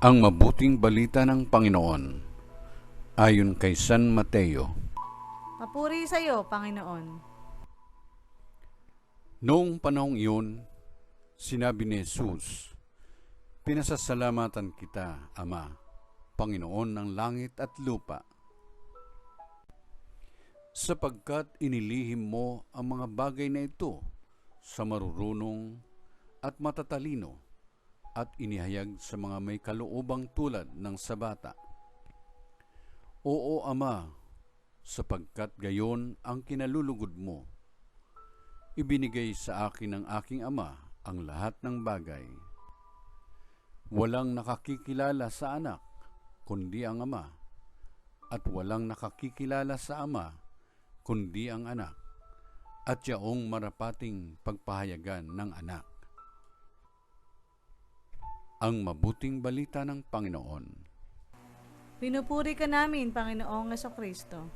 Ang mabuting balita ng Panginoon ayon kay San Mateo. Papuri sa iyo, Panginoon. Noong panahong iyon, sinabi ni Jesus, "Pinasasalamatan kita, Ama, Panginoon ng langit at lupa, sapagkat inilihim mo ang mga bagay na ito sa marurunong at matatalino at inihayag sa mga may kaloobang tulad ng sa bata. Oo, Ama, sapagkat gayon ang kinalulugod mo. Ibinigay sa akin ng aking Ama ang lahat ng bagay. Walang nakakikilala sa anak, kundi ang Ama, at walang nakakikilala sa Ama, kundi ang anak, at yaong marapating pagpahayagan ng anak." Ang mabuting balita ng Panginoon. Pinupuri ka namin, Panginoong Hesukristo.